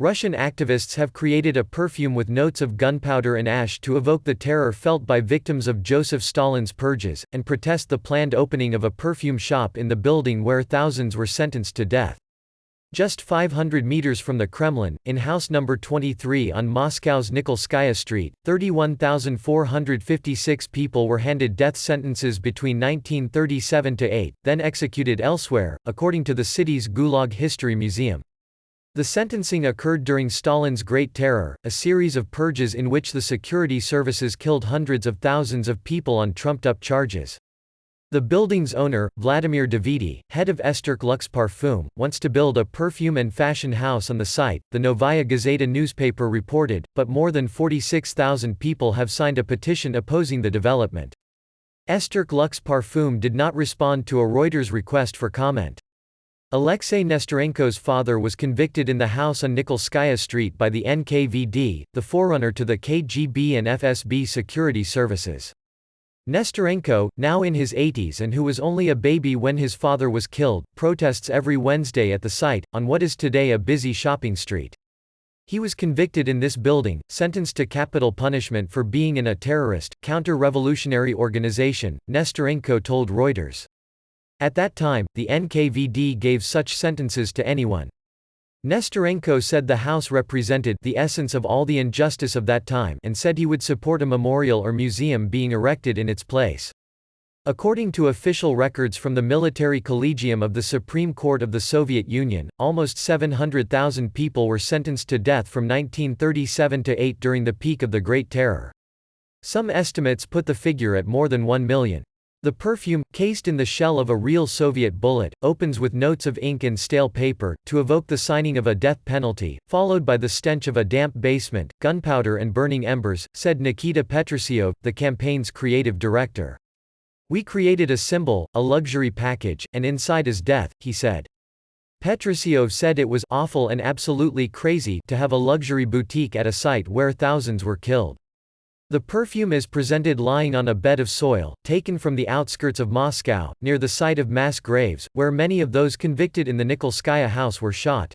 Russian activists have created a perfume with notes of gunpowder and ash to evoke the terror felt by victims of Joseph Stalin's purges, and protest the planned opening of a perfume shop in the building where thousands were sentenced to death. Just 500 meters from the Kremlin, in house number 23 on Moscow's Nikolskaya Street, 31,456 people were handed death sentences between 1937–8, then executed elsewhere, according to the city's Gulag History Museum. The sentencing occurred during Stalin's Great Terror, a series of purges in which the security services killed hundreds of thousands of people on trumped-up charges. The building's owner, Vladimir Davidi, head of Esterk Lux Parfum, wants to build a perfume and fashion house on the site, the Novaya Gazeta newspaper reported, but more than 46,000 people have signed a petition opposing the development. Esterk Lux Parfum did not respond to a Reuters request for comment. Alexei Nestorenko's father was convicted in the house on Nikolskaya Street by the NKVD, the forerunner to the KGB and FSB security services. Nestorenko, now in his 80s and who was only a baby when his father was killed, protests every Wednesday at the site, on what is today a busy shopping street. He was convicted in this building, sentenced to capital punishment for being in a terrorist, counter-revolutionary organization, Nestorenko told Reuters. At that time, the NKVD gave such sentences to anyone. Nestorenko said the house represented the essence of all the injustice of that time and said he would support a memorial or museum being erected in its place. According to official records from the Military Collegium of the Supreme Court of the Soviet Union, almost 700,000 people were sentenced to death from 1937–8 during the peak of the Great Terror. Some estimates put the figure at more than 1 million. The perfume, cased in the shell of a real Soviet bullet, opens with notes of ink and stale paper, to evoke the signing of a death penalty, followed by the stench of a damp basement, gunpowder and burning embers, said Nikita Petrusiov, the campaign's creative director. "We created a symbol, a luxury package, and inside is death," he said. Petrusiov said it was awful and absolutely crazy to have a luxury boutique at a site where thousands were killed. The perfume is presented lying on a bed of soil, taken from the outskirts of Moscow, near the site of mass graves, where many of those convicted in the Nikolskaya house were shot.